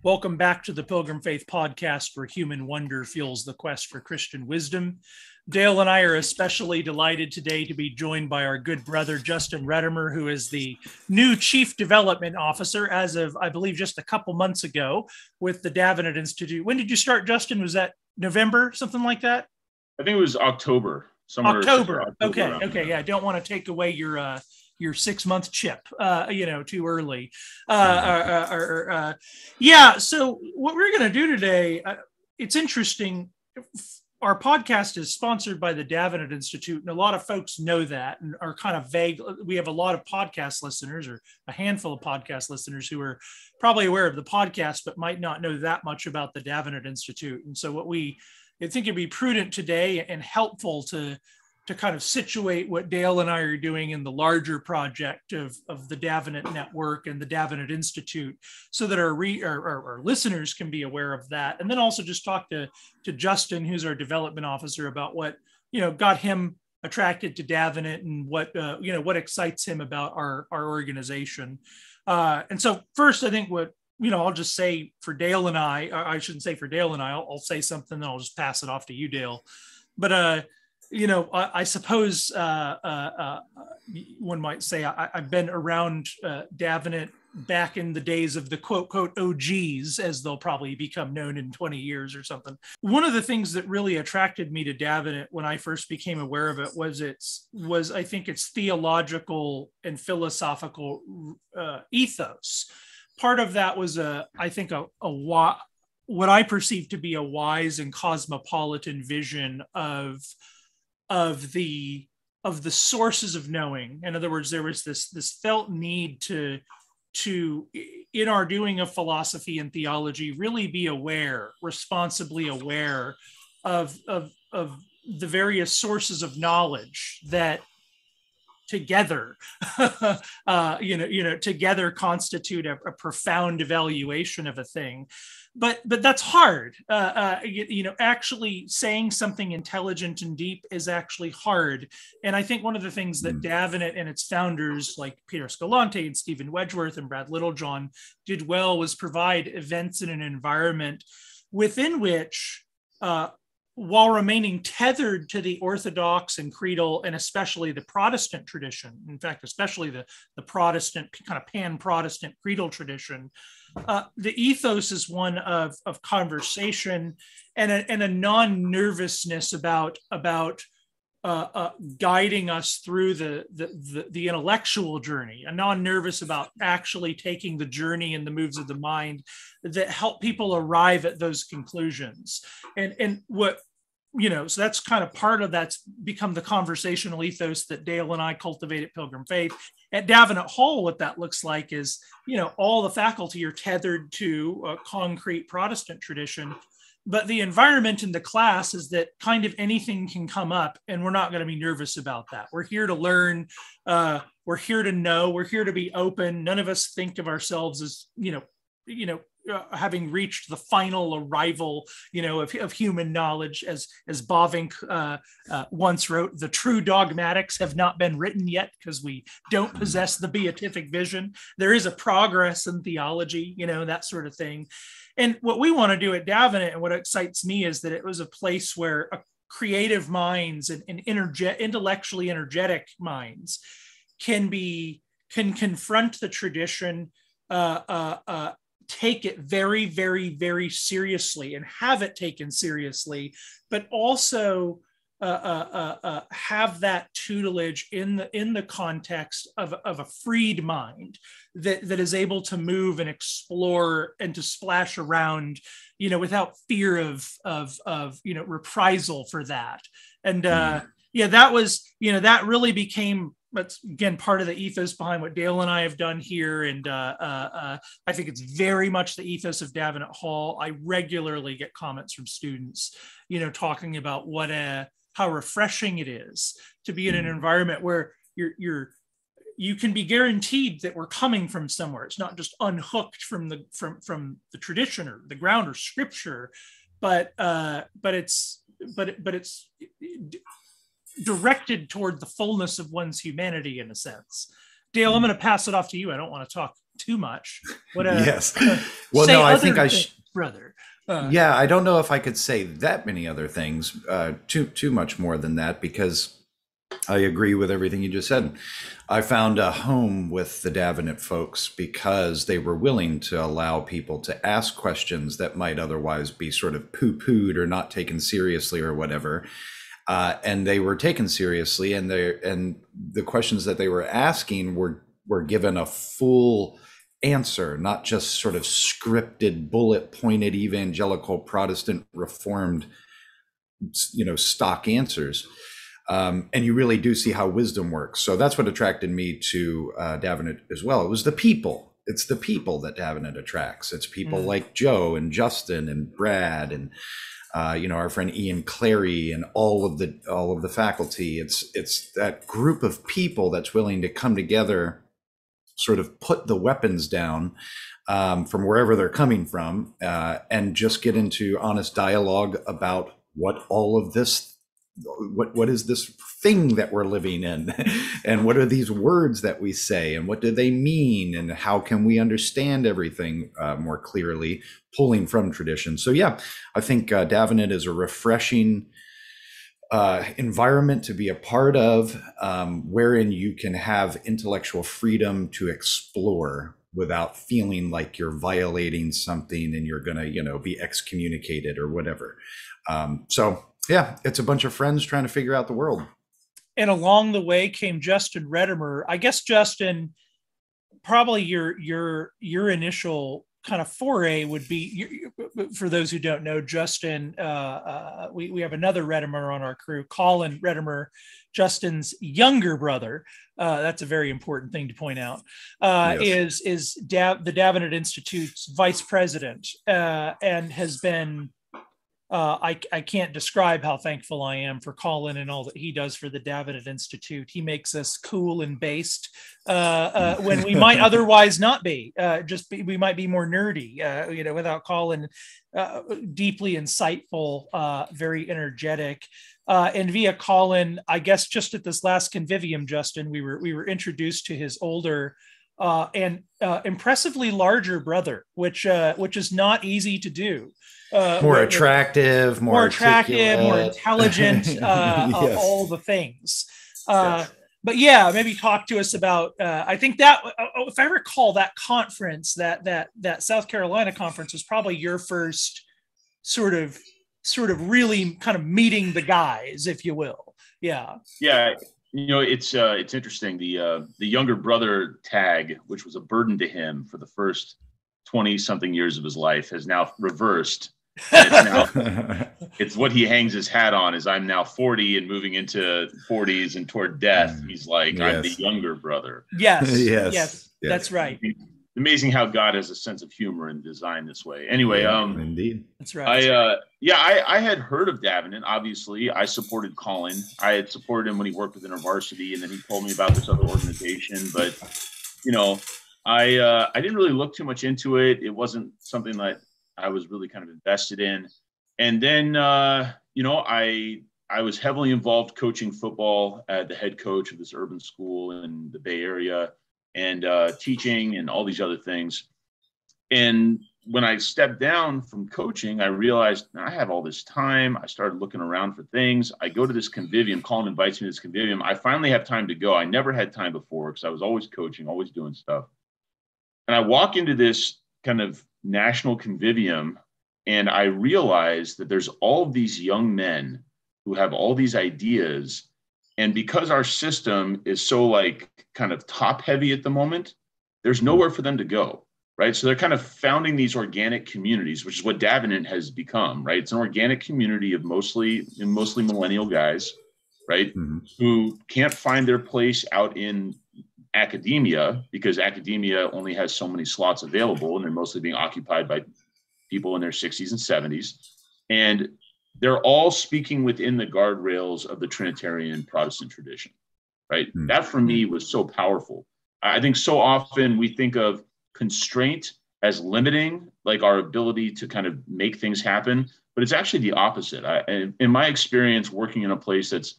Welcome back to the Pilgrim Faith podcast, where human wonder fuels the quest for Christian wisdom. Dale and I are especially delighted today to be joined by our good brother, Justin Redemer, who is the new Chief Development Officer as of, I believe, just a couple months ago with the Davenant Institute. When did you start, Justin? Was that November, something like that? I think it was October. October. Okay. Yeah, I don't want to take away your 6-month chip, too early. Yeah. So what we're going to do today, it's interesting. Our podcast is sponsored by the Davenant Institute, and a lot of folks know that and are kind of vague. We have a lot of podcast listeners, or a handful of podcast listeners, who are probably aware of the podcast, but might not know that much about the Davenant Institute. And so I think it'd be prudent today and helpful to kind of situate what Dale and I are doing in the larger project of the Davenant Network and the Davenant Institute, so that our listeners can be aware of that. And then also just talk to Justin, who's our development officer, about what, got him attracted to Davenant and what excites him about our organization. And so first, I think I'll just say for Dale and I shouldn't say for Dale and I'll say something, then I'll just pass it off to you, Dale. But, I suppose one might say I've been around Davenant back in the days of the quote OGs, as they'll probably become known in 20 years or something. One of the things that really attracted me to Davenant when I first became aware of it was I think its theological and philosophical ethos. Part of that was what I perceive to be a wise and cosmopolitan vision of the sources of knowing. In other words, there was this felt need to in our doing of philosophy and theology, really be responsibly aware of the various sources of knowledge that together together constitute a profound evaluation of a thing. But that's hard. Actually saying something intelligent and deep is actually hard. And I think one of the things that Davenant and its founders, like Peter Escalante and Stephen Wedgeworth and Brad Littlejohn, did well was provide events in an environment within which, while remaining tethered to the Orthodox and creedal, and especially the Protestant tradition, in fact, especially the Protestant, kind of pan-Protestant creedal tradition, the ethos is one of conversation and a non-nervousness about guiding us through the intellectual journey, a non-nervous about actually taking the journey and the moves of the mind that help people arrive at those conclusions. And what, so that's kind of part of that's become the conversational ethos that Dale and I cultivate at Pilgrim Faith. At Davenant Hall, what that looks like is, all the faculty are tethered to a concrete Protestant tradition, but the environment in the class is that kind of anything can come up, and we're not going to be nervous about that. We're here to learn. We're here to know. We're here to be open. None of us think of ourselves as, having reached the final arrival, of human knowledge, as Bavinck once wrote, the true dogmatics have not been written yet because we don't possess the beatific vision. There is a progress in theology, that sort of thing. And what we want to do at Davenant, and what excites me, is that it was a place where creative minds and intellectually energetic minds can confront the tradition, take it very, very, very seriously and have it taken seriously, but also have that tutelage in the context of a freed mind that is able to move and explore and to splash around, without fear of reprisal for that. And that really became, that's again part of the ethos behind what Dale and I have done here. And I think it's very much the ethos of Davenant Hall. I regularly get comments from students, talking about how refreshing it is to be in an environment where you can be guaranteed that we're coming from somewhere. It's not just unhooked from the tradition or the ground or scripture, but it's directed toward the fullness of one's humanity, in a sense. Dale, I'm going to pass it off to you. I don't want to talk too much. Yes. Well, say no, I other think things, brother. Yeah, I don't know if I could say that many other things, too much more than that, because I agree with everything you just said. I found a home with the Davenant folks because they were willing to allow people to ask questions that might otherwise be sort of poo-pooed or not taken seriously or whatever. And they were taken seriously, and the questions that they were asking were given a full answer, not just sort of scripted, bullet pointed evangelical Protestant Reformed, stock answers. And you really do see how wisdom works. So that's what attracted me to Davenant as well. It was the people. It's the people that Davenant attracts. It's people like Joe and Justin and Brad and our friend Ian Clary and all of the faculty. It's that group of people that's willing to come together, sort of put the weapons down from wherever they're coming from, and just get into honest dialogue about what all of this, what is this thing that we're living in, and what are these words that we say, and what do they mean, and how can we understand everything more clearly, pulling from tradition. So yeah, I think Davenant is a refreshing environment to be a part of, wherein you can have intellectual freedom to explore without feeling like you're violating something and you're going to, be excommunicated or whatever. So yeah, it's a bunch of friends trying to figure out the world. And along the way came Justin Redemer. I guess, Justin, probably your initial kind of foray would be, for those who don't know, Justin, we have another Redemer on our crew, Colin Redemer, Justin's younger brother. That's a very important thing to point out. Yes. Is the Davenant Institute's vice president, and has been. I can't describe how thankful I am for Colin and all that he does for the Davenant Institute. He makes us cool and based when we might otherwise not be. We might be more nerdy, without Colin. Deeply insightful, very energetic. And via Colin, I guess just at this last convivium, Justin, we were introduced to his older and impressively larger brother, which is not easy to do. More attractive, more intelligent, yes. all the things. Yes. But yeah, maybe talk to us about. I think that if I recall, that conference, that South Carolina conference, was probably your first sort of really kind of meeting the guys, if you will. Yeah. Yeah. It's interesting. The younger brother tag, which was a burden to him for the first 20 something years of his life, has now reversed. It's what he hangs his hat on, is I'm now 40 and moving into 40s and toward death. He's like, yes. I'm the younger brother. Yes. That's right. It's amazing how God has a sense of humor and design this way. Anyway, indeed. That's right. I had heard of Davenant. Obviously, I supported Colin. I had supported him when he worked with InterVarsity, and then he told me about this other organization. But I didn't really look too much into it. It wasn't something that I was really kind of invested in. And then, I was heavily involved coaching football at the head coach of this urban school in the Bay Area, and teaching and all these other things. And when I stepped down from coaching, I realized I have all this time. I started looking around for things. I go to this convivium. Colin invites me to this convivium. I finally have time to go. I never had time before because I was always coaching, always doing stuff. And I walk into this kind of national convivium, and I realize that there's all of these young men who have all these ideas. And because our system is so kind of top heavy at the moment, there's nowhere for them to go, right? So they're kind of founding these organic communities, which is what Davenant has become, right? It's an organic community of mostly millennial guys, right? Mm-hmm. Who can't find their place out in academia because academia only has so many slots available, and they're mostly being occupied by people in their 60s and 70s. And they're all speaking within the guardrails of the Trinitarian Protestant tradition, right? Mm-hmm. That for me was so powerful. I think so often we think of constraint as limiting, like our ability to kind of make things happen, but it's actually the opposite. In my experience working in a place that's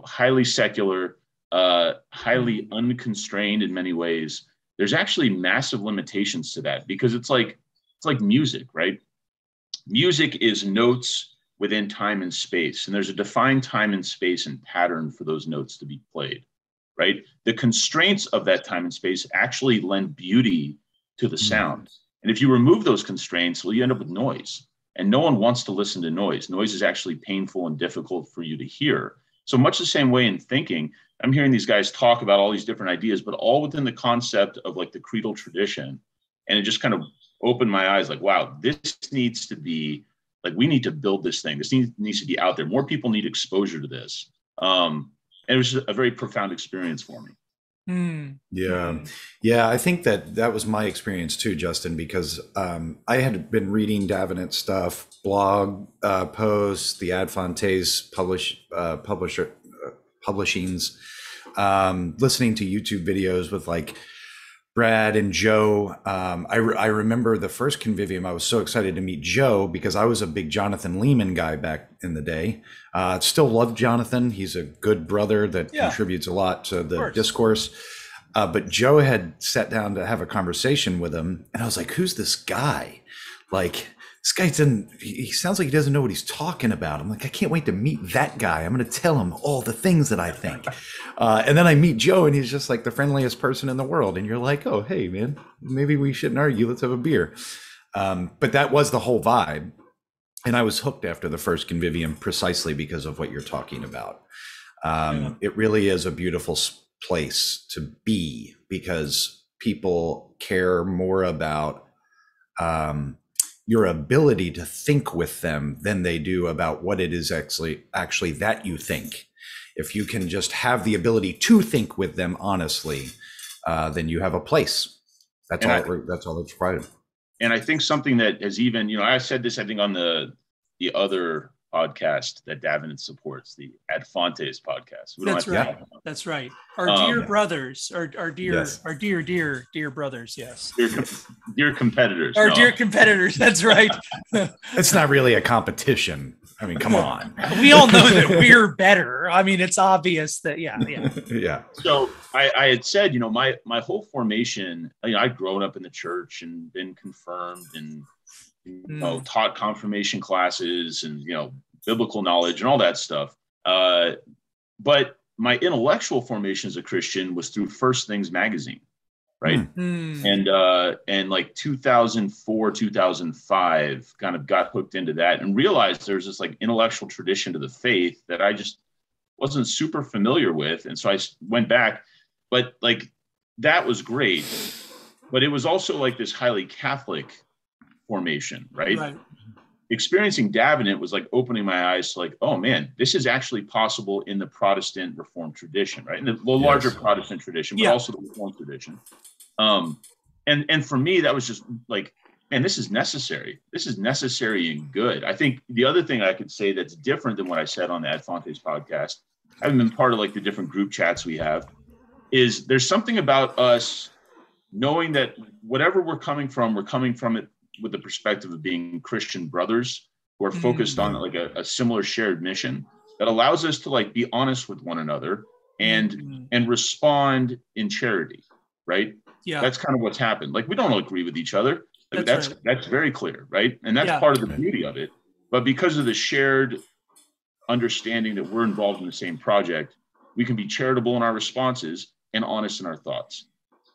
highly secular, highly unconstrained in many ways, there's actually massive limitations to that, because it's like music, right? Music is notes within time and space, and there's a defined time and space and pattern for those notes to be played, right? The constraints of that time and space actually lend beauty to the sound. And if you remove those constraints, well, you end up with noise. And no one wants to listen to noise. Noise is actually painful and difficult for you to hear. So much the same way in thinking, I'm hearing these guys talk about all these different ideas, but all within the concept of like the creedal tradition. And it just kind of opened my eyes like, wow, this needs to be like, we need to build this thing. This needs to be out there. More people need exposure to this. And it was a very profound experience for me. Yeah. I think that was my experience too, Justin, because I had been reading Davenant stuff, blog posts, the Ad Fontes publishings, listening to YouTube videos with like Brad and Joe. I remember the first convivium. I was so excited to meet Joe because I was a big Jonathan Lehman guy back in the day. Still love Jonathan. He's a good brother that contributes a lot to the discourse. But Joe had sat down to have a conversation with him, and I was like, "Who's this guy? Like, this guy he sounds like he doesn't know what he's talking about." I'm like, I can't wait to meet that guy. I'm going to tell him all the things that I think. And then I meet Joe, and he's just like the friendliest person in the world. And you're like, oh, hey, man, maybe we shouldn't argue. Let's have a beer. But that was the whole vibe. And I was hooked after the first convivium precisely because of what you're talking about. It really is a beautiful place to be because people care more about your ability to think with them than they do about what it is actually that you think. If you can just have the ability to think with them honestly, then you have a place. That's all that's required. And I think something that has even, I said this, I think on the other podcast that Davenant supports, the Ad Fontes podcast. That's right. Our dear brothers, our dear brothers. Yes. Dear competitors. Dear competitors. That's right. It's not really a competition. I mean, come on. We all know that we're better. I mean, it's obvious that, yeah. So I had said, my whole formation, I'd grown up in the church and been confirmed and, taught confirmation classes and, biblical knowledge and all that stuff. But my intellectual formation as a Christian was through First Things magazine, right? And like 2004, 2005 kind of got hooked into that and realized there's this like intellectual tradition to the faith that I just wasn't super familiar with. And so I went back, but like that was great. But it was also like this highly Catholic formation, right? Experiencing Davenant was like opening my eyes to like, oh man, this is actually possible in the Protestant Reformed tradition, right? In the larger Protestant tradition, but also the Reformed tradition. And for me, that was just like, man, this is necessary. This is necessary and good. I think the other thing I could say that's different than what I said on the Ad Fontes podcast, having been part of like the different group chats we have, is there's something about us knowing that whatever we're coming from it with the perspective of being Christian brothers who are focused on like a similar shared mission that allows us to like be honest with one another and respond in charity, right? Yeah. That's kind of what's happened. Like we don't agree with each other. Like, that's very clear, right? And that's part of the beauty of it. But because of the shared understanding that we're involved in the same project, we can be charitable in our responses and honest in our thoughts.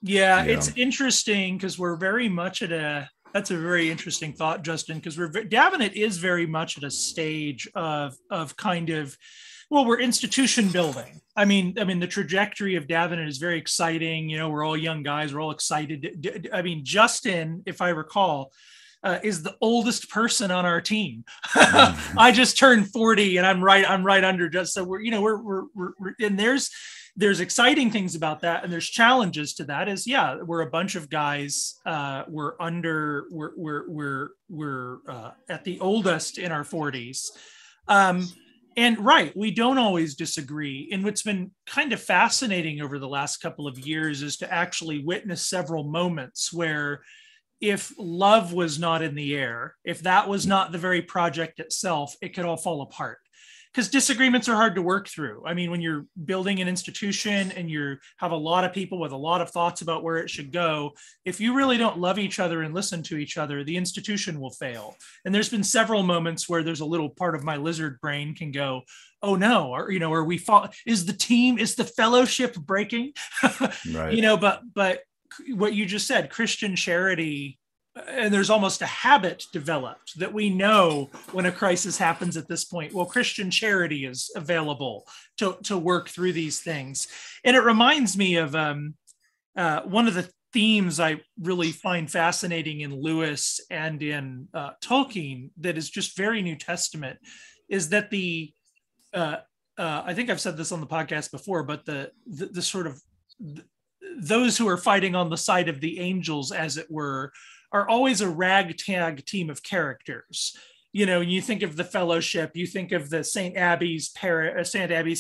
Yeah. It's interesting because we're very much that's a very interesting thought, Justin, because Davenant is very much at a stage of kind of, we're institution building. I mean, the trajectory of Davenant is very exciting. We're all young guys. We're all excited. I mean, Justin, if I recall, is the oldest person on our team. I just turned 40 and I'm right under Justin. So we're and there's exciting things about that. And there's challenges to that we're a bunch of guys, we're at the oldest in our 40s. And we don't always disagree. And what's been kind of fascinating over the last couple of years is to actually witness several moments where if love was not in the air, if that was not the very project itself, it could all fall apart. because disagreements are hard to work through. I mean, when you're building an institution and you have a lot of people with a lot of thoughts about where it should go, if you really don't love each other and listen to each other, the institution will fail. And there's been several moments where there's a little part of my lizard brain can go, oh no, or, you know, or we fall, is the fellowship breaking? Right. You know, but what you just said, Christian charity, and there's almost a habit developed that we know when a crisis happens at this point, well, Christian charity is available to work through these things. And it reminds me of one of the themes I really find fascinating in Lewis and in Tolkien that is just very New Testament, is that I think I've said this on the podcast before, but the sort of those who are fighting on the side of the angels, as it were, are always a ragtag team of characters. You know, you think of the Fellowship, you think of the St. Abby's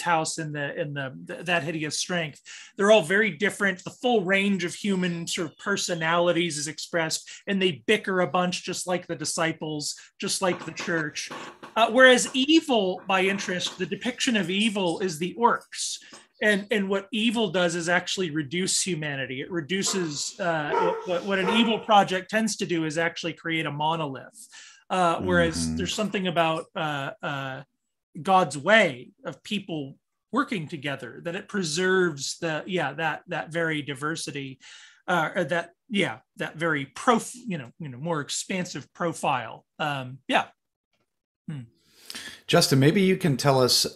house in that hideous strength. They're all very different. The full range of human sort of personalities is expressed, and they bicker a bunch, just like the disciples, just like the church. Whereas evil, by interest, the depiction of evil is the orcs. And what evil does is actually reduce humanity. It reduces what an evil project tends to do is actually create a monolith. Whereas there's something about God's way of people working together, that it preserves that very diversity, that very more expansive profile. Justin, maybe you can tell us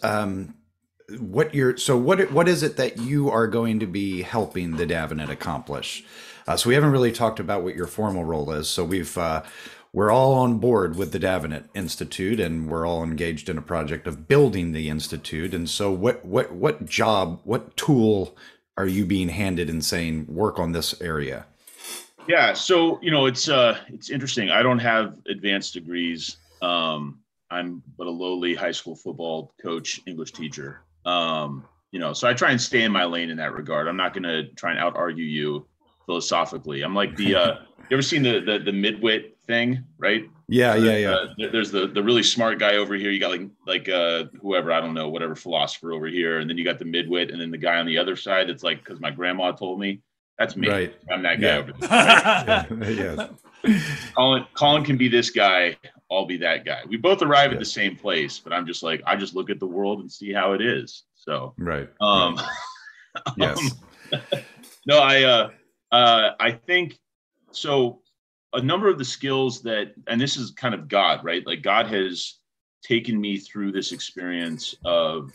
what is it that you are going to be helping the Davenant accomplish? So we haven't really talked about what your formal role is. So we're all on board with the Davenant Institute, and we're all engaged in a project of building the Institute. And so what tool are you being handed and saying, work on this area? Yeah. So, it's interesting. I don't have advanced degrees. I'm but a lowly high school football coach, English teacher. So I try and stay in my lane in that regard. I'm not going to try and out argue you philosophically. I'm like you ever seen the midwit thing, right? Yeah. There's the really smart guy over here. You got like whoever, I don't know, whatever philosopher over here. And then you got the midwit, and then the guy on the other side. It's like, because my grandma told me. That's me. Right. I'm that guy over there. Right? Colin can be this guy. I'll be that guy. We both arrive at the same place, but I'm just like, I just look at the world and see how it is. So, right. Yes. No, I think so. A number of the skills and this is kind of God, right? Like, God has taken me through this experience of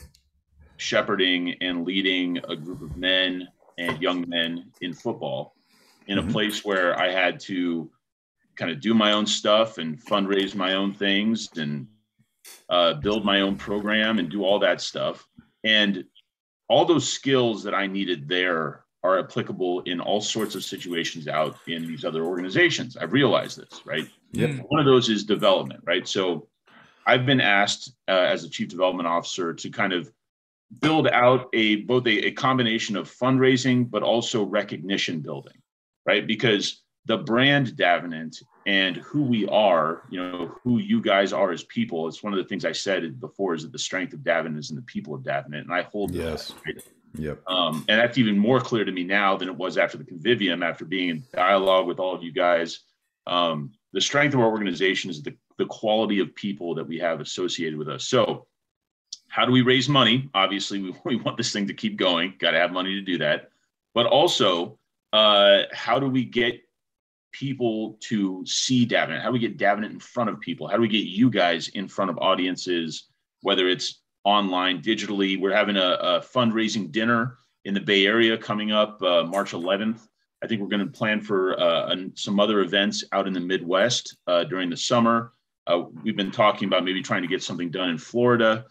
shepherding and leading a group of men and young men in football in a place where I had to kind of do my own stuff and fundraise my own things and build my own program and do all that stuff. And all those skills that I needed there are applicable in all sorts of situations out in these other organizations. I've realized this, right? Yep. One of those is development, right? So I've been asked as a chief development officer to kind of build out both a combination of fundraising, but also recognition building, right? Because the brand Davenant and who we are, who you guys are as people, it's one of the things I said before, is that the strength of Davenant is in the people of Davenant. And I hold to that, right? Yep. And that's even more clear to me now than it was after the Convivium, after being in dialogue with all of you guys. The strength of our organization is the quality of people that we have associated with us. So how do we raise money? Obviously, we want this thing to keep going. Got to have money to do that. But also, how do we get people to see Davenant? How do we get Davenant in front of people? How do we get you guys in front of audiences, whether it's online, digitally? We're having a fundraising dinner in the Bay Area coming up March 11th. I think we're going to plan for some other events out in the Midwest during the summer. We've been talking about maybe trying to get something done in Florida.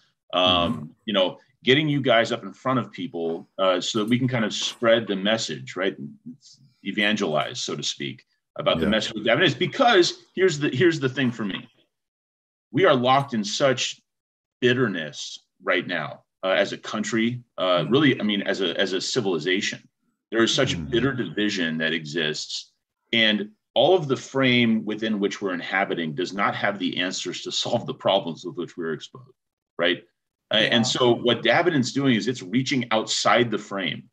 Getting you guys up in front of people so that we can kind of spread the message, right? Evangelize, so to speak, about the message of Davenant. Is because here's the thing for me. We are locked in such bitterness right now as a country, really, I mean, as a civilization. There is such bitter division that exists, and all of the frame within which we're inhabiting does not have the answers to solve the problems with which we're exposed, right? And so what Davenant's doing is it's reaching outside the frame,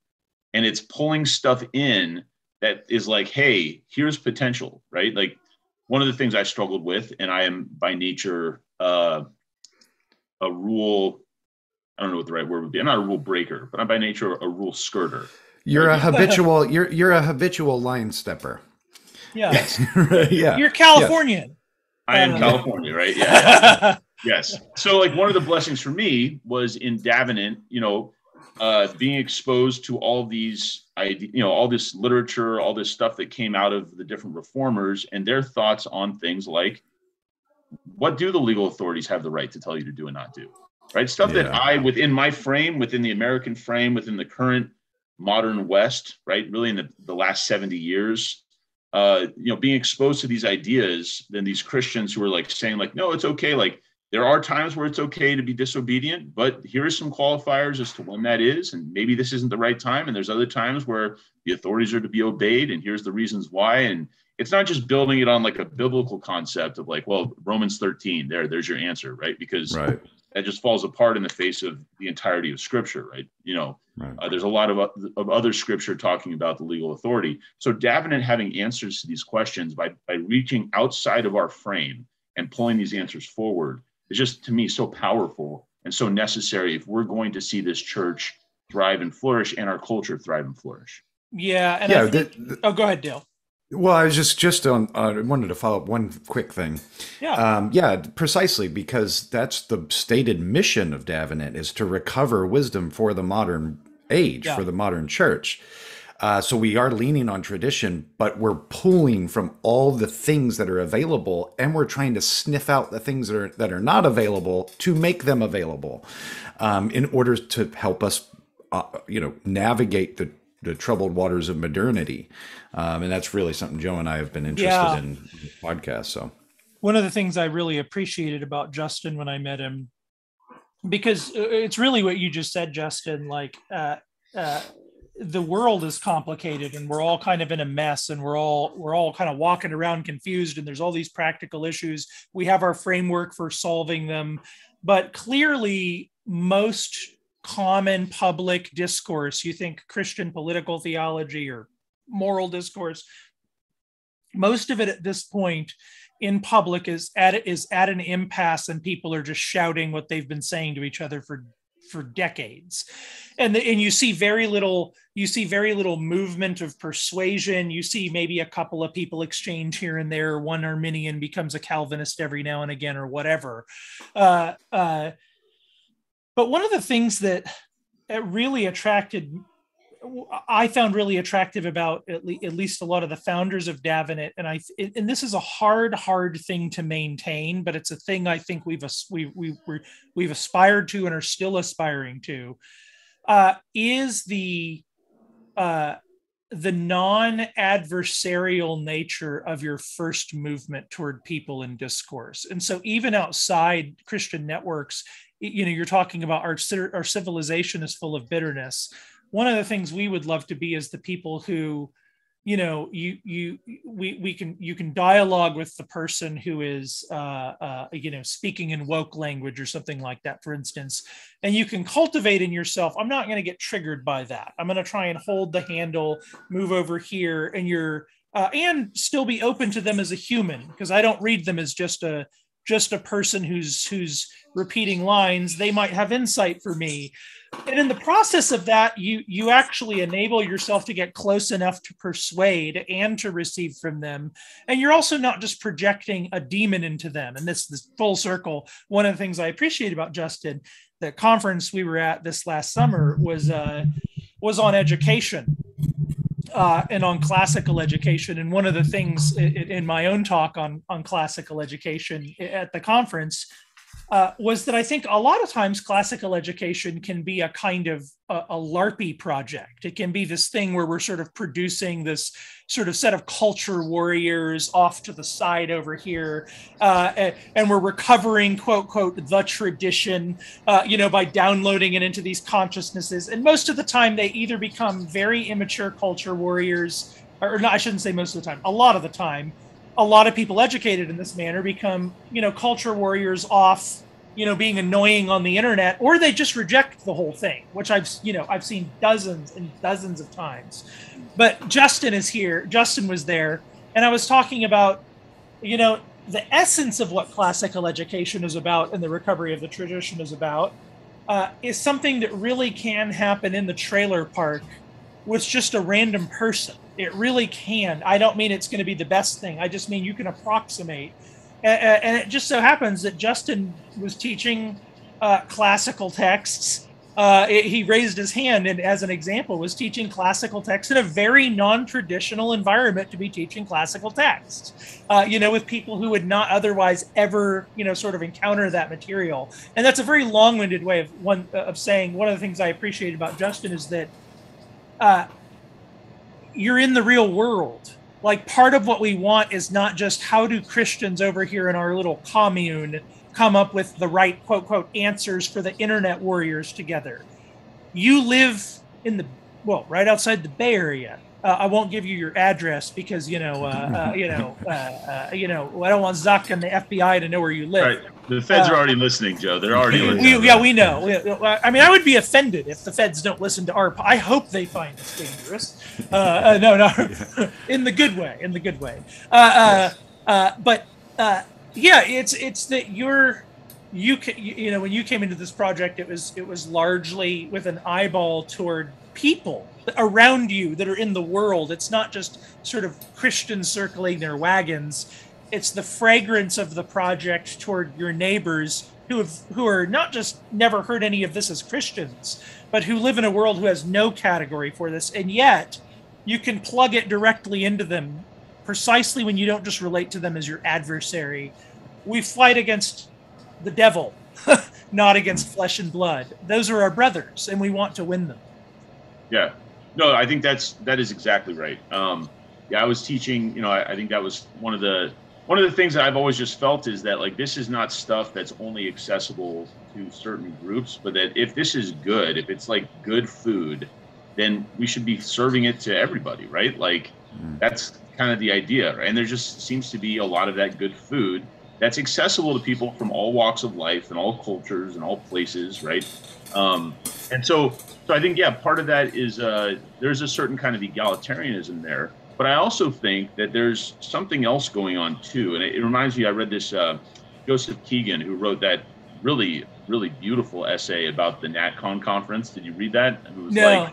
and it's pulling stuff in that is like, hey, here's potential, right? Like one of the things I struggled with, and I am by nature a rule, I don't know what the right word would be. I'm not a rule breaker, but I'm by nature a rule skirter. You're a habitual you're a habitual line stepper. Yeah. Yes. Yeah. You're Californian. Yes. I am California, right? Yeah. Yes. So like one of the blessings for me was in Davenant, being exposed to all these all this literature, all this stuff that came out of the different reformers and their thoughts on things like, what do the legal authorities have the right to tell you to do and not do? Right? Stuff that I, within my frame, within the American frame, within the current modern West, right? Really in the last 70 years, being exposed to these ideas, then these Christians who are like saying like, no, it's okay. Like there are times where it's okay to be disobedient, but here are some qualifiers as to when that is. And maybe this isn't the right time. And there's other times where the authorities are to be obeyed. And here's the reasons why. And it's not just building it on like a biblical concept of like, well, Romans 13, there's your answer, right? Because that just falls apart in the face of the entirety of Scripture, right? There's a lot of other Scripture talking about the legal authority. So Davenant having answers to these questions by reaching outside of our frame and pulling these answers forward is just, to me, so powerful and so necessary if we're going to see this church thrive and flourish and our culture thrive and flourish. Yeah. And go ahead, Dale. Well, I was just on. I wanted to follow up one quick thing. Yeah. Precisely because that's the stated mission of Davenant is to recover wisdom for the modern age, for the modern church. So we are leaning on tradition, but we're pulling from all the things that are available, and we're trying to sniff out the things that are not available to make them available, in order to help us, navigate the troubled waters of modernity. And that's really something Joe and I have been interested in the podcast. So one of the things I really appreciated about Justin when I met him, because it's really what you just said, Justin, like the world is complicated and we're all kind of in a mess and we're all kind of walking around confused and there's all these practical issues. We have our framework for solving them, but clearly most common public discourse, you think Christian political theology or moral discourse, most of it at this point in public is at an impasse and people are just shouting what they've been saying to each other for decades. And you see very little movement of persuasion. You see maybe a couple of people exchange here and there. One Arminian becomes a Calvinist every now and again or whatever. But one of the things that I found really attractive about at least a lot of the founders of Davenant, and this is a hard thing to maintain, but it's a thing I think we've aspired to and are still aspiring to, is the non-adversarial nature of your first movement toward people in discourse. And so even outside Christian networks, you're talking about our civilization is full of bitterness. One of the things we would love to be is the people who, you can dialogue with the person who is, speaking in woke language or something like that, for instance, and you can cultivate in yourself, I'm not going to get triggered by that. I'm going to try and hold the handle, move over here, and and still be open to them as a human, because I don't read them as just a person who's repeating lines. They might have insight for me. And in the process of that, you actually enable yourself to get close enough to persuade and to receive from them. And you're also not just projecting a demon into them. And this full circle. One of the things I appreciate about Justin, the conference we were at this last summer was on education. And on classical education. And one of the things in my own talk on classical education at the conference was that I think a lot of times classical education can be a kind of a LARPy project. It can be this thing where we're sort of producing this sort of set of culture warriors off to the side over here. And we're recovering, quote, quote, the tradition, by downloading it into these consciousnesses. And most of the time they either become very immature culture warriors, or no, I shouldn't say most of the time, a lot of the time, a lot of people educated in this manner become, culture warriors off being annoying on the internet, or they just reject the whole thing, which I've seen dozens and dozens of times. But Justin is here. Justin was there, and I was talking about, the essence of what classical education is about and the recovery of the tradition is about, is something that really can happen in the trailer park with just a random person. It really can. I don't mean it's going to be the best thing. I just mean you can approximate. And it just so happens that Justin was teaching classical texts. He raised his hand and, as an example, was teaching classical texts in a very non-traditional environment to be teaching classical texts, with people who would not otherwise ever, sort of encounter that material. And that's a very long-winded way of saying one of the things I appreciate about Justin is that you're in the real world. Like, part of what we want is not just how do Christians over here in our little commune come up with the right quote, quote, answers for the internet warriors together. You live right outside the Bay Area. I won't give you your address because, I don't want Zuck and the FBI to know where you live. Right. The feds are already listening, Joe. They're already listening. We know. I mean, I would be offended if the feds don't listen to our. I hope they find us dangerous. No, in the good way. It's that when you came into this project, it was largely with an eyeball toward people around you that are in the world. It's not just sort of Christians circling their wagons. It's the fragrance of the project toward your neighbors who are not just never heard any of this as Christians, but who live in a world who has no category for this. And yet you can plug it directly into them precisely when you don't just relate to them as your adversary. We fight against the devil, not against flesh and blood. Those are our brothers, and we want to win them. Yeah. No, I think that is exactly right. I was teaching, I think that was one of the things that I've always just felt is that, like, this is not stuff that's only accessible to certain groups, but that if this is good, if it's like good food, then we should be serving it to everybody, right? Like, that's kind of the idea. And there just seems to be a lot of that good food that's accessible to people from all walks of life and all cultures and all places, right? And so I think, part of that is there's a certain kind of egalitarianism there. But I also think that there's something else going on too. And it reminds me, I read this Joseph Keegan, who wrote that really, really beautiful essay about the NatCon conference. Did you read that? It was No.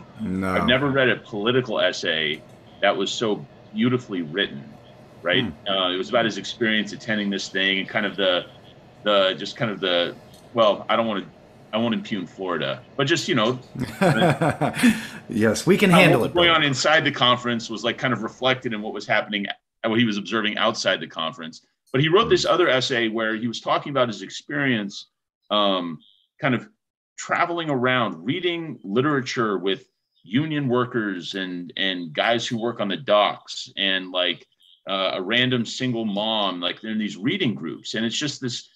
I've never read a political essay that was so beautifully written, right? It was about his experience attending this thing and kind of I won't impugn Florida, but just, yes, we can handle it. What was going on inside the conference was like kind of reflected in what was happening, what he was observing outside the conference. But he wrote this other essay where he was talking about his experience, kind of traveling around, reading literature with union workers and guys who work on the docks and like a random single mom, like they're in these reading groups. And it's just this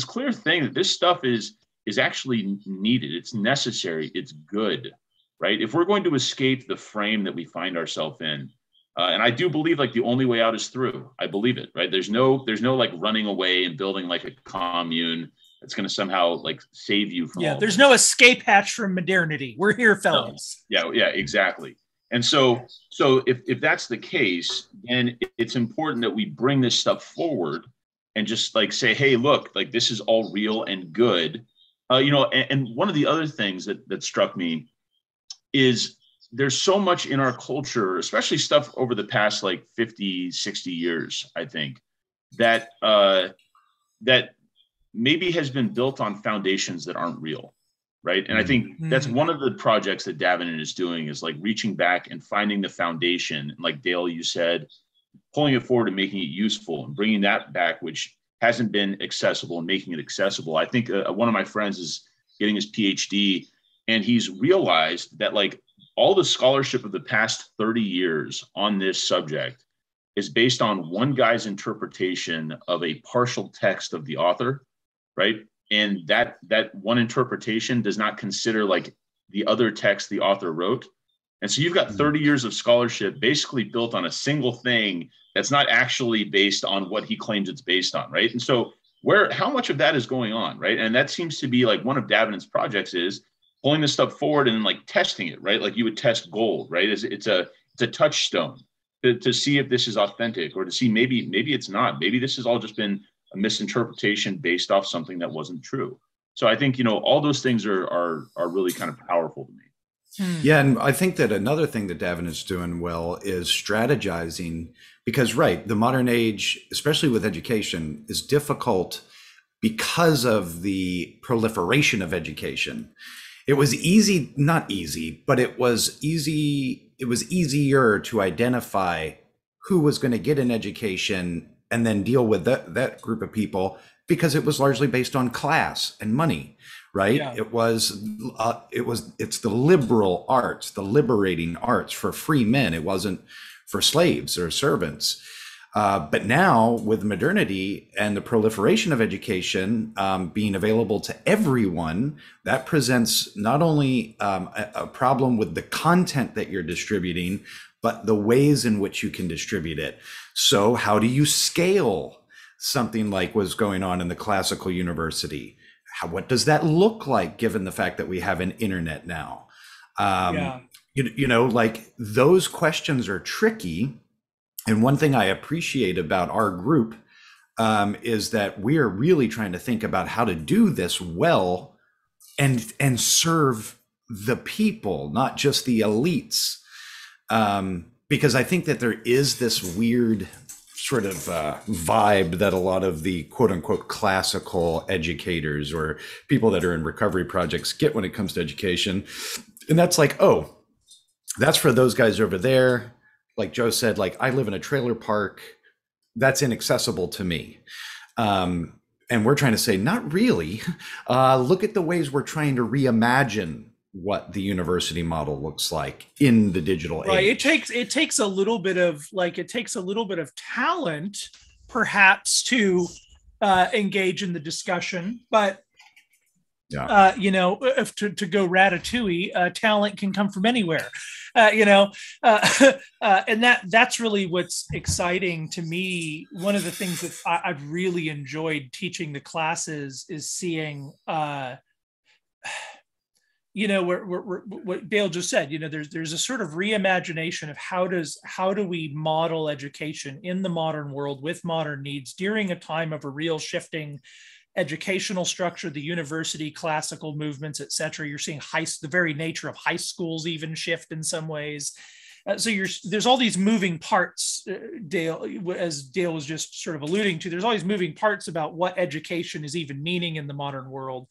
clear thing that this stuff is actually needed. It's necessary. It's good, right? If we're going to escape the frame that we find ourselves in, and I do believe like the only way out is through. I believe it, right? There's no like running away and building like a commune that's going to somehow like save you from. Yeah, there's no escape hatch from modernity. We're here, fellas. No. Yeah, exactly. And so if that's the case, then it's important that we bring this stuff forward and just like say, hey, look, like this is all real and good. And one of the other things that struck me is there's so much in our culture, especially stuff over the past like 50, 60 years, I think, that maybe has been built on foundations that aren't real, right? And I think that's one of the projects that Davenant is doing is like reaching back and finding the foundation. Like Dale, you said, pulling it forward and making it useful and bringing that back, which hasn't been accessible and making it accessible. I think one of my friends is getting his PhD and he's realized that like all the scholarship of the past 30 years on this subject is based on one guy's interpretation of a partial text of the author, right? And that one interpretation does not consider like the other text the author wrote. And so you've got 30 years of scholarship basically built on a single thing that's not actually based on what he claims it's based on, right? And so how much of that is going on, right? And that seems to be like one of Davenant's projects is pulling this stuff forward and then like testing it, right? Like you would test gold, right? It's a touchstone to see if this is authentic, or to see maybe it's not. Maybe this has all just been a misinterpretation based off something that wasn't true. So I think, all those things are really kind of powerful to me. Yeah, and I think that another thing that Davenant's doing well is strategizing, because, right, the modern age, especially with education, is difficult because of the proliferation of education. It was easy, not easy, but it was easier to identify who was going to get an education and then deal with that group of people, because it was largely based on class and money. Right. Yeah. It's the liberal arts, the liberating arts for free men. It wasn't for slaves or servants. But now with modernity and the proliferation of education being available to everyone, that presents not only a problem with the content that you're distributing, but the ways in which you can distribute it. So how do you scale something like what's going on in the classical university? What does that look like, given the fact that we have an internet now? Like those questions are tricky. And one thing I appreciate about our group is that we are really trying to think about how to do this well and serve the people, not just the elites. Because I think that there is this weird sort of vibe that a lot of the quote unquote classical educators or people that are in recovery projects get when it comes to education. And that's like, oh, that's for those guys over there. Like Joe said, like I live in a trailer park. That's inaccessible to me. And we're trying to say, not really. Look at the ways we're trying to reimagine what the university model looks like in the digital age. It takes a little bit of talent, perhaps, to engage in the discussion. But if to go Ratatouille, talent can come from anywhere. And that's really what's exciting to me. One of the things that I've really enjoyed teaching the classes is seeing. What Dale just said, there's a sort of reimagination of how do we model education in the modern world with modern needs during a time of a real shifting educational structure, the university, classical movements, et cetera. You're seeing the very nature of high schools even shift in some ways. So there's all these moving parts, Dale, as Dale was just sort of alluding to, there's all these moving parts about what education is even meaning in the modern world.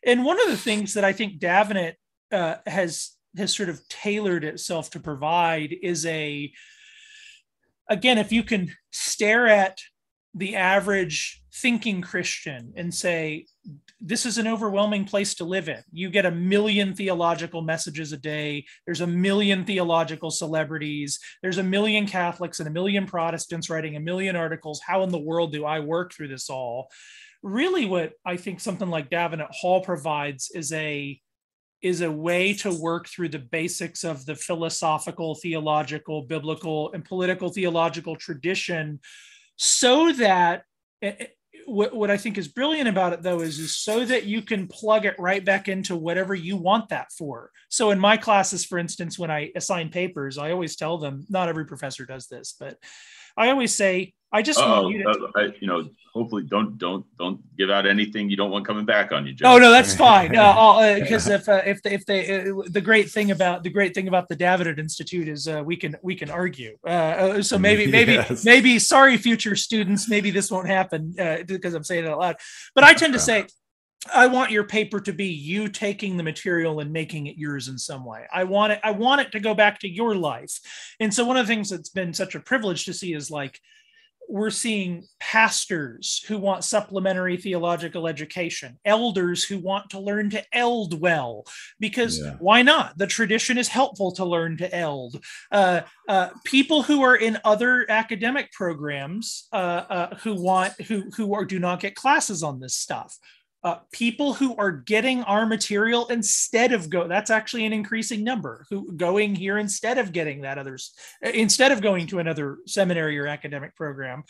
And one of the things that I think Davenant has sort of tailored itself to provide is again, if you can stare at the average thinking Christian and say, this is an overwhelming place to live in. You get 1 million theological messages a day. There's 1 million theological celebrities. There's 1 million Catholics and 1 million Protestants writing 1 million articles. How in the world do I work through this all? Really, what I think something like Davenant Hall provides is a way to work through the basics of the philosophical, theological, biblical, and political theological tradition, so that what I think is brilliant about it, though, is so that you can plug it right back into whatever you want that for. So in my classes, for instance, when I assign papers, I always tell them, not every professor does this, but I always say, I just want you to, hopefully don't give out anything you don't want coming back on you, Joe. Oh no, that's fine. Because if the great thing about the Davenant Institute is we can argue. So maybe sorry, future students, maybe this won't happen because I'm saying it out loud. But I tend to say, I want your paper to be you taking the material and making it yours in some way. I want it to go back to your life. And so one of the things that's been such a privilege to see is like, we're seeing pastors who want supplementary theological education, elders who want to learn to eld well, because why not? The tradition is helpful to learn to eld. People who are in other academic programs who do not get classes on this stuff. people who are getting our material instead of that's actually an increasing number who going here instead of getting instead of going to another seminary or academic program.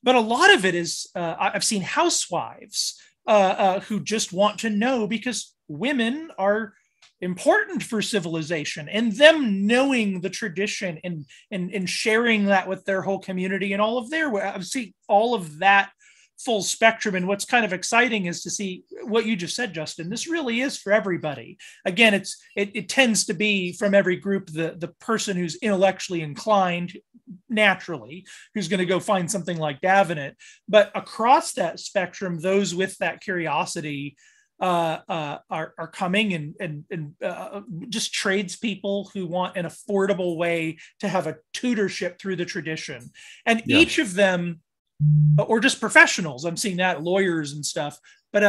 But a lot of it is, I've seen housewives who just want to know because women are important for civilization, and them knowing the tradition and sharing that with their whole community and all of I've seen all of that full spectrum. And what's kind of exciting is to see what you just said, Justin. This really is for everybody. Again, it tends to be from every group, the person who's intellectually inclined naturally, who's going to go find something like Davenant. But across that spectrum, those with that curiosity are coming, and just tradespeople who want an affordable way to have a tutorship through the tradition. And each of them, or just professionals, I'm seeing that, lawyers and stuff, but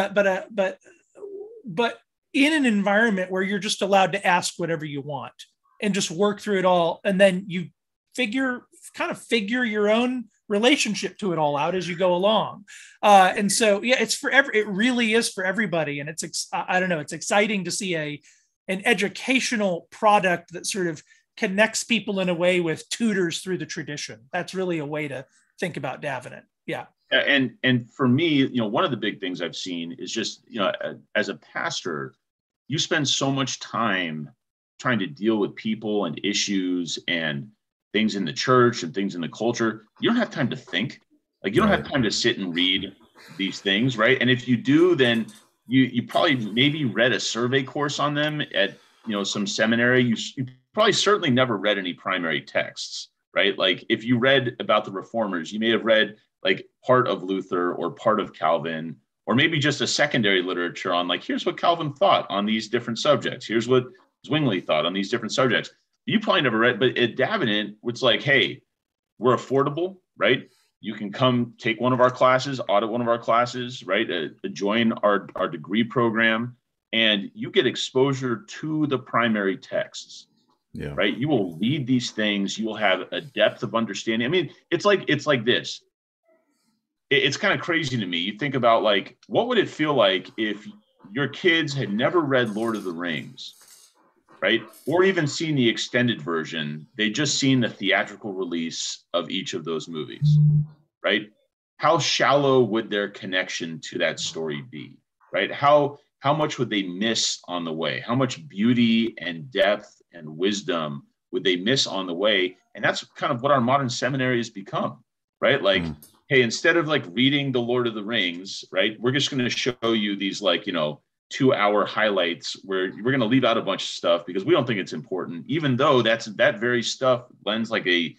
in an environment where you're just allowed to ask whatever you want and just work through it all, and then you figure your own relationship to it all out as you go along. And so, it really is for everybody. And it's exciting to see an educational product that sort of connects people in a way with tutors through the tradition. That's really a way to think about Davenant. Yeah. And for me, one of the big things I've seen is just, as a pastor, you spend so much time trying to deal with people and issues and things in the church and things in the culture. You don't have time to think. Like, you don't have time to sit and read these things, right? And if you do, then you probably maybe read a survey course on them at some seminary. You probably certainly never read any primary texts, right? Like, if you read about the reformers, you may have read like part of Luther or part of Calvin, or maybe just a secondary literature on, like, here's what Calvin thought on these different subjects. Here's what Zwingli thought on these different subjects. You probably never read, but at Davenant, it's like, hey, we're affordable, right? You can come take one of our classes, audit one of our classes, right? Join our degree program, and you get exposure to the primary texts, right? You will read these things. You will have a depth of understanding. I mean, it's like this. It's kind of crazy to me. You think about, like, what would it feel like if your kids had never read Lord of the Rings, right? Or even seen the extended version. They just seen the theatrical release of each of those movies, right? How shallow would their connection to that story be, right? How much would they miss on the way? How much beauty and depth and wisdom would they miss on the way? And that's kind of what our modern seminary has become, right? Like, hey, instead of like reading the Lord of the Rings, right, we're just going to show you these, like, 2-hour highlights where we're going to leave out a bunch of stuff because we don't think it's important, even though that very stuff lends like a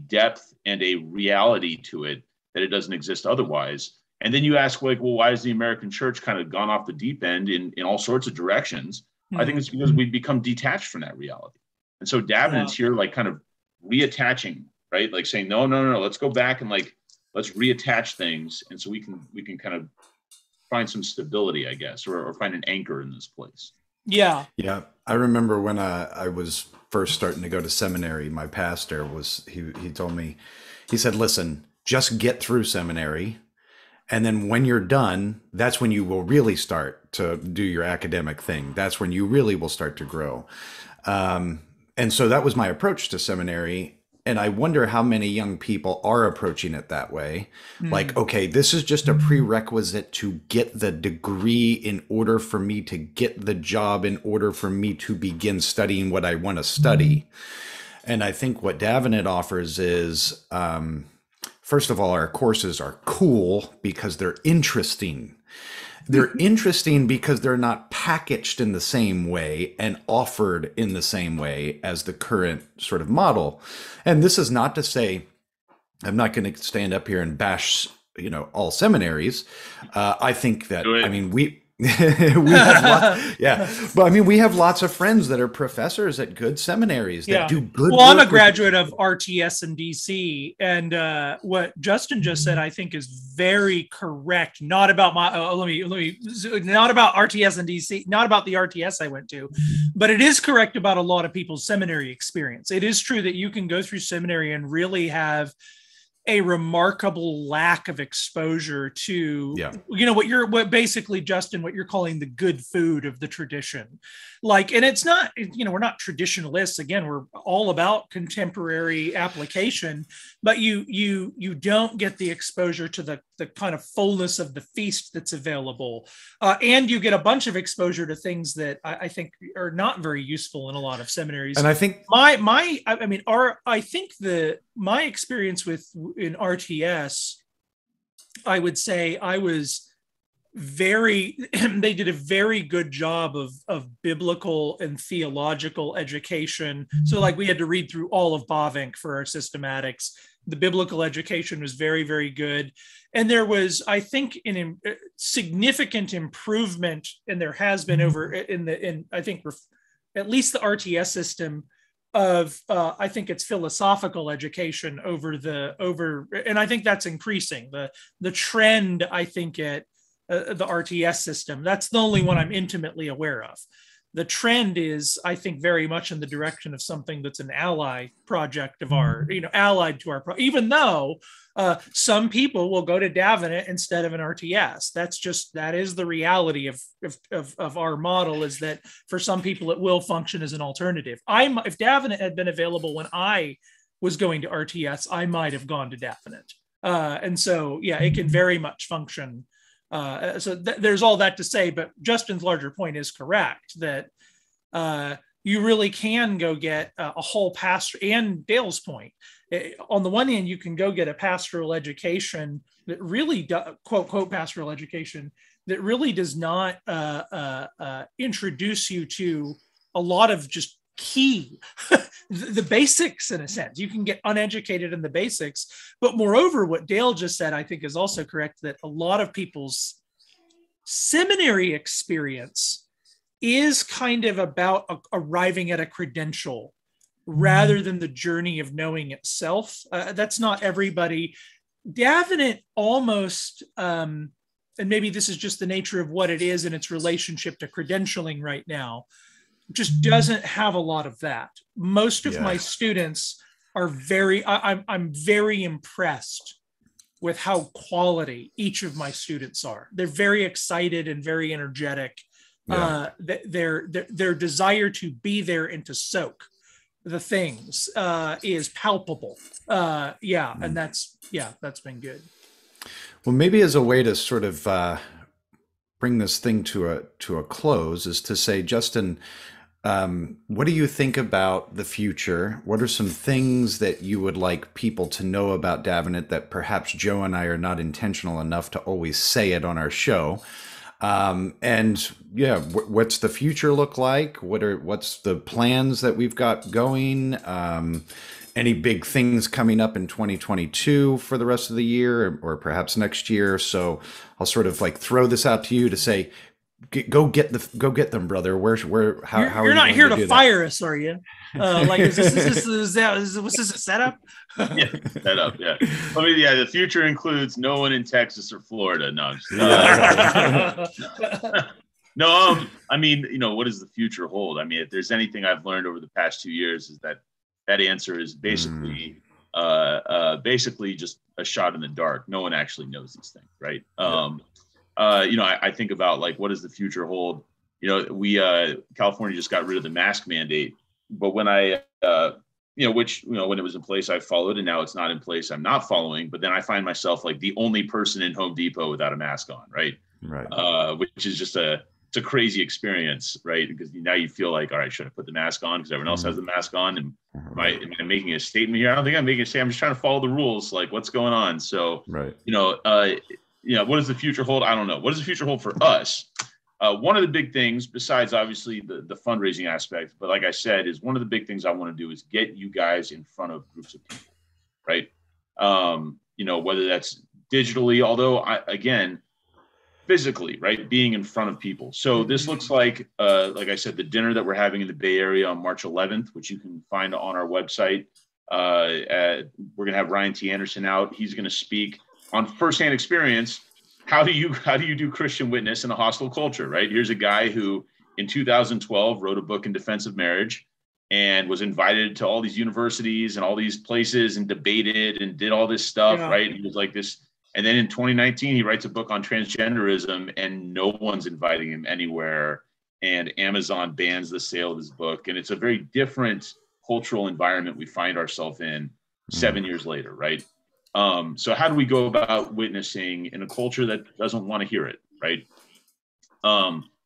depth and a reality to it that it doesn't exist otherwise. And then you ask, like, well, why has the American church kind of gone off the deep end in all sorts of directions? I think it's because we've become detached from that reality. And so Davenant's here, like, kind of reattaching, right? Like saying, no, let's go back and, like, let's reattach things. And so we can kind of find some stability, I guess, or find an anchor in this place. Yeah. I remember when I was first starting to go to seminary, my pastor he told me, he said, listen, just get through seminary. And then when you're done, that's when you will really start to do your academic thing. That's when you really will start to grow. And so that was my approach to seminary. And I wonder how many young people are approaching it that way. Like, okay, this is just a prerequisite to get the degree in order for me to get the job, in order for me to begin studying what I want to study. And I think what Davenant offers is, first of all, our courses are cool because they're interesting. They're interesting because they're not packaged in the same way and offered in the same way as the current sort of model. And this is not to say, I'm not going to stand up here and bash, all seminaries. I think that, I mean, we have lots of friends that are professors at good seminaries that do good work. Well, I'm a graduate of RTS in DC, and what Justin just said, I think, is very correct. Not about not about RTS in DC, not about the RTS I went to, but it is correct about a lot of people's seminary experience. It is true that you can go through seminary and really have a remarkable lack of exposure to, Yeah. what basically, Justin, what you're calling the good food of the tradition. Like, and it's not, we're not traditionalists. Again, we're all about contemporary application, but you don't get the exposure to the kind of fullness of the feast that's available. And you get a bunch of exposure to things that I think are not very useful in a lot of seminaries. And I think my experience in RTS, I would say I was they did a very good job of biblical and theological education. So like we had to read through all of Bavinck for our systematics. The biblical education was very, very good. And there was, I think, significant improvement, and there has been I think at least the RTS system of I think it's philosophical education and I think that's increasing. The trend, I think, at the RTS system, that's the only one I'm intimately aware of. The trend is, I think, very much in the direction of something that's an ally project of allied to our even though some people will go to Davenant instead of an RTS. That is the reality of our model, is that for some people it will function as an alternative. If Davenant had been available when I was going to RTS, I might have gone to Davenant. And so, yeah, it can very much function. There's all that to say, but Justin's larger point is correct, that you really can go get a whole pastor, and Dale's point. On the one hand, you can go get a pastoral education that really, quote, pastoral education that really does not introduce you to a lot of just key, the basics in a sense. You can get uneducated in the basics, but moreover, what Dale just said, I think, is also correct, that a lot of people's seminary experience is kind of about arriving at a credential rather than the journey of knowing itself. That's not everybody. Davenant almost, and maybe this is just the nature of what it is in its relationship to credentialing right now, just doesn't have a lot of that. Most of my students are I'm very impressed with how quality each of my students are. They're very excited and very energetic. Yeah. Their desire to be there and to soak the things is palpable. And that's been good. Well, maybe as a way to sort of bring this thing to a close is to say, Justin, what do you think about the future? What are some things that you would like people to know about Davenant that perhaps Joe and I are not intentional enough to always say it on our show? What's the future look like? What's the plans that we've got going? Any big things coming up in 2022 for the rest of the year, or perhaps next year? So I'll sort of like throw this out to you to say, go get them, brother. How you're not here to fire us, are you? Was this a setup? Yeah, setup. Yeah. The future includes no one in Texas or Florida. No. No. What does the future hold? I mean, if there's anything I've learned over the past 2 years, is that answer is basically just a shot in the dark. No one actually knows these things, right? I think about, like, what does the future hold? California just got rid of the mask mandate, but when when it was in place, I followed, and now it's not in place, I'm not following. But then I find myself like the only person in Home Depot without a mask on, right? Which is just it's a crazy experience, right? Because now you feel like, all right, should I put the mask on because everyone else has the mask on? And am I making a statement here? I don't think I'm making a statement. I'm just trying to follow the rules. Like, what's going on? So, what does the future hold? I don't know. What does the future hold for us? One of the big things, besides obviously the fundraising aspect, but like I said, is one of the big things I want to do is get you guys in front of groups of people, right? Whether that's digitally, although physically, right? Being in front of people. So this looks like I said, the dinner that we're having in the Bay Area on March 11th, which you can find on our website. We're going to have Ryan T. Anderson out. He's going to speak on firsthand experience. How do you do Christian witness in a hostile culture, right? Here's a guy who in 2012 wrote a book in defense of marriage. and was invited to all these universities and all these places and debated and did all this stuff, right? He was like this. And then in 2019, he writes a book on transgenderism and no one's inviting him anywhere. And Amazon bans the sale of his book. And it's a very different cultural environment we find ourselves in 7 years later, right? So how do we go about witnessing in a culture that doesn't want to hear it, right?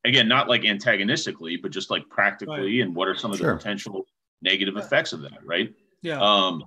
Again, not like antagonistically, but just like practically, and what are some of the potential negative effects of that, right? Yeah.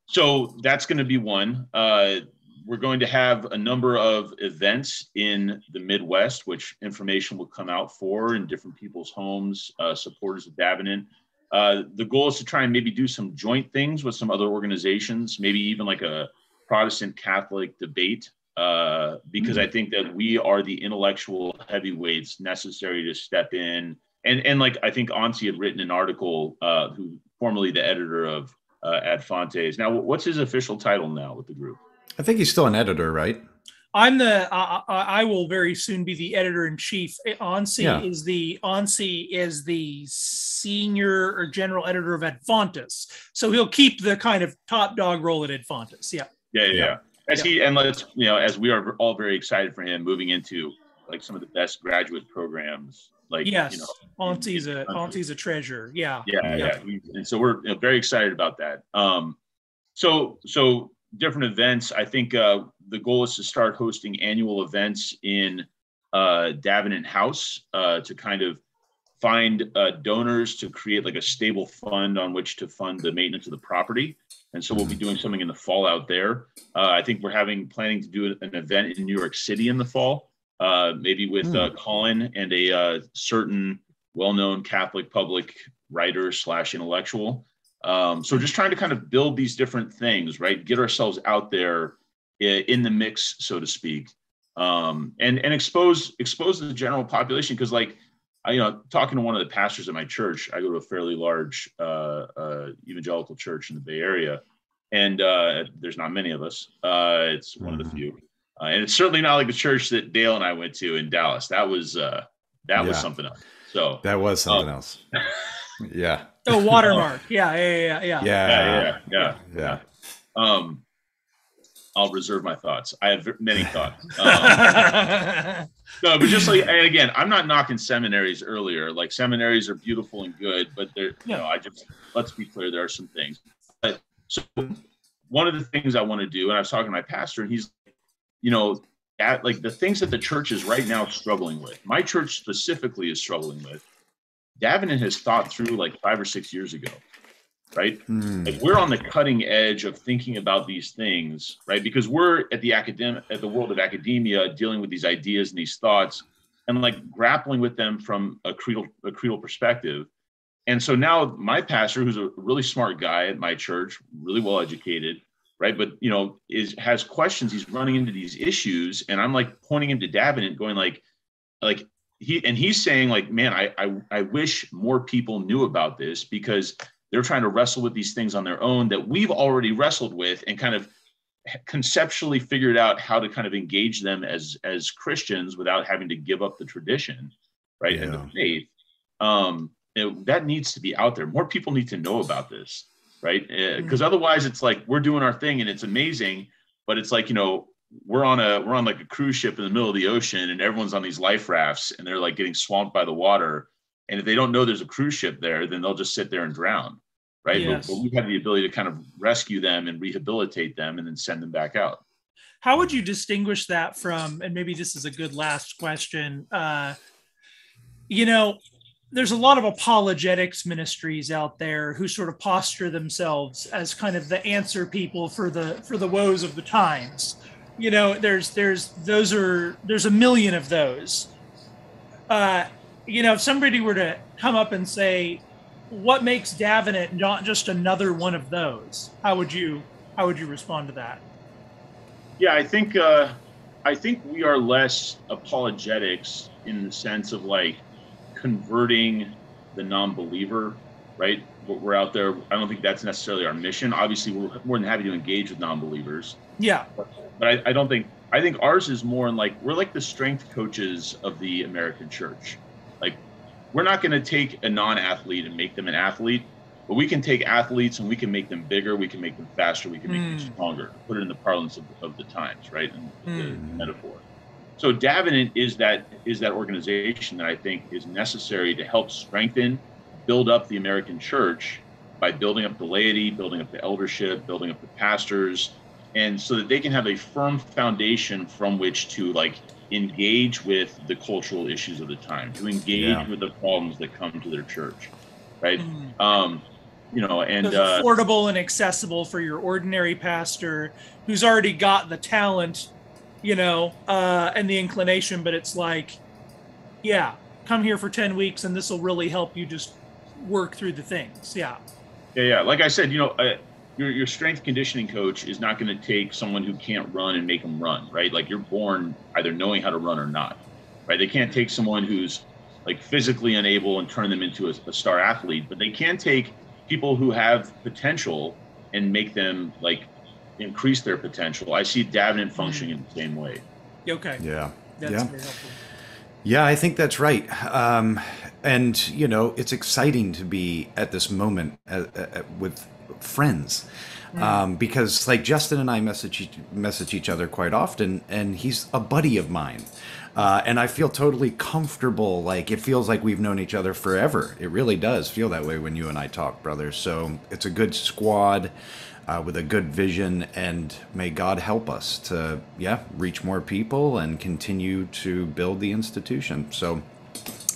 So that's going to be one. We're going to have a number of events in the Midwest, which information will come out for in different people's homes, supporters of Davenant. The goal is to try and maybe do some joint things with some other organizations, maybe even like a Protestant Catholic debate, because I think that we are the intellectual heavyweights necessary to step in. And like, I think Ansi had written an article, who formerly the editor of Ad Fontes. Now, what's his official title now with the group? I think he's still an editor, right? I will very soon be the editor in chief. Ansi is the senior or general editor of Ad Fontes, so he'll keep the kind of top dog role at Ad Fontes. Yeah. As we are all very excited for him moving into like some of the best graduate programs. Like, Ansi's a treasure. Yeah. And so we're very excited about that. So different events. I think the goal is to start hosting annual events in Davenant House to kind of find donors to create like a stable fund on which to fund the maintenance of the property. And so we'll be doing something in the fall out there. I think we're planning to do an event in New York City in the fall, maybe with Colin and a certain well-known Catholic public writer / intellectual. So just trying to kind of build these different things, right? Get ourselves out there in the mix, so to speak, and expose the general population. Because like, talking to one of the pastors at my church, I go to a fairly large evangelical church in the Bay Area, and there's not many of us. It's one of the few, and it's certainly not like the church that Dale and I went to in Dallas. That was something else. So that was something else. Yeah. Oh, watermark. Yeah. I'll reserve my thoughts. I have many thoughts. No, but just like, and again, I'm not knocking seminaries earlier. Like, seminaries are beautiful and good, but they're, let's be clear, there are some things. But, so one of the things I want to do, and I was talking to my pastor, and he's, like the things that the church is right now struggling with, my church specifically is struggling with, Davenant has thought through like 5 or 6 years ago, right? Like, we're on the cutting edge of thinking about these things, right? Because we're at the world of academia, dealing with these ideas and these thoughts, and like grappling with them from a creedal perspective. And so now my pastor, who's a really smart guy at my church, really well educated, right? But has questions. He's running into these issues, and I'm like pointing him to Davenant, going like. He's saying like, man, I wish more people knew about this, because they're trying to wrestle with these things on their own that we've already wrestled with, and kind of conceptually figured out how to kind of engage them as Christians without having to give up the tradition, right? And the faith. That needs to be out there. More people need to know about this, right? Because otherwise it's like we're doing our thing and it's amazing, but it's like, we're on like a cruise ship in the middle of the ocean, and everyone's on these life rafts, and they're like getting swamped by the water. And if they don't know there's a cruise ship there, then they'll just sit there and drown, right? Yes. But we have the ability to kind of rescue them and rehabilitate them and then send them back out. How would you distinguish that from, and maybe this is a good last question, there's a lot of apologetics ministries out there who sort of posture themselves as kind of the answer people for the woes of the times. There's a million of those. If somebody were to come up and say, what makes Davenant not just another one of those, how would you respond to that? Yeah, I think we are less apologetics in the sense of like converting the non-believer, right? We're out there. I don't think that's necessarily our mission. Obviously, we're more than happy to engage with non-believers. Yeah. But I think ours is more in like, we're like the strength coaches of the American church. Like, we're not going to take a non-athlete and make them an athlete. But we can take athletes and we can make them bigger, we can make them faster, we can make them stronger, put it in the parlance of the times, right? And the metaphor. So Davenant is that organization that I think is necessary to help strengthen, build up the American church by building up the laity, building up the eldership, building up the pastors, and so that they can have a firm foundation from which to like engage with the cultural issues of the time, to engage with the problems that come to their church, right? You know, and so it's affordable and accessible for your ordinary pastor who's already got the talent, you know, and the inclination, but it's like, yeah, come here for 10 weeks and this will really help you just work through the things. Yeah. Like I said, you know, your strength conditioning coach is not going to take someone who can't run and make them run, right? Like you're born either knowing how to run or not, right? They can't take someone who's like physically unable and turn them into a star athlete, but they can take people who have potential and make them like increase their potential. I see Davenant functioning in the same way. Okay. Yeah. That's very helpful. Yeah, I think that's right. And, you know, it's exciting to be at this moment with friends because like Justin and I message each other quite often, and he's a buddy of mine. And I feel totally comfortable. Like it feels like we've known each other forever. It really does feel that way when you and I talk, brother. So it's a good squad with a good vision, and may God help us to, reach more people and continue to build the institution. So,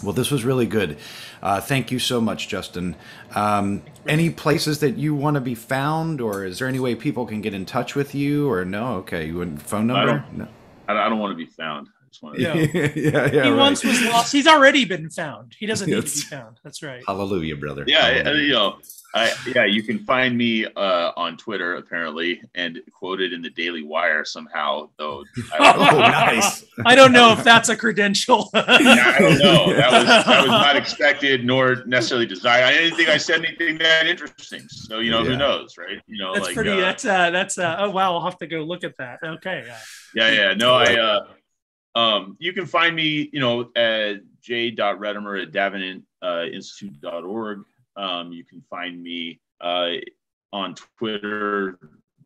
well, this was really good. Thank you so much, Justin. Any places that you want to be found, or is there any way people can get in touch with you, or no? Okay, you wouldn't phone number? I don't want to be found. Yeah, he once was lost. He's already been found. He doesn't need to be found. That's right. Hallelujah, brother. Yeah, Hallelujah. you know, you can find me on Twitter apparently, and quoted in the Daily Wire somehow. Though, nice. I don't know if that's a credential. I don't know. That was not expected nor necessarily desired. I didn't think I said anything that interesting. So you know, who knows, right? You know, that's like, pretty. That's oh wow, I'll have to go look at that. Okay. No, you can find me, you know, at j.redemer at davenantinstitute.org. You can find me on Twitter,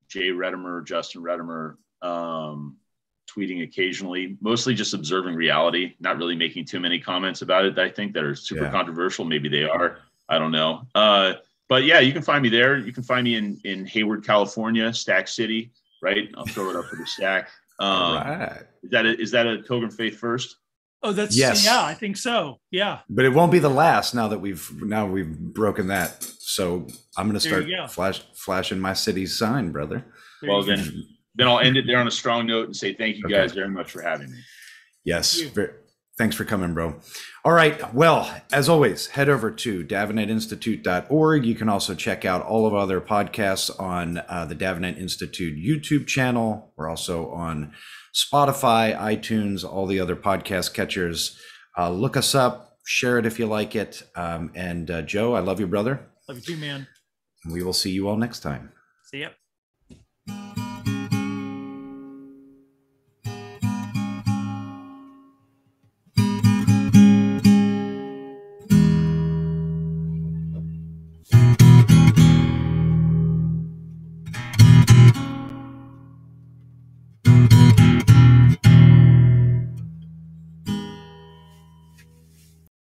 j.redemer, Justin Redemer, tweeting occasionally, mostly just observing reality, not really making too many comments about it that I think that are super controversial. Maybe they are. I don't know. But yeah, you can find me there. You can find me in Hayward, California, Stack City, right? I'll throw it up for the stack. All right. Is that a Pilgrim Faith First? Oh, that's yeah, I think so. Yeah. But it won't be the last now that we've broken that. So I'm going to start flashing my city's sign, brother. Well, then I'll end it there on a strong note and say thank you guys very much for having me. Yes. Thanks for coming, bro. All right. Well, as always, head over to davenantinstitute.org. You can also check out all of our other podcasts on the Davenant Institute YouTube channel. We're also on Spotify, iTunes, all the other podcast catchers. Look us up, share it if you like it. And Joe, I love you, brother. Love you too, man. We will see you all next time. See ya.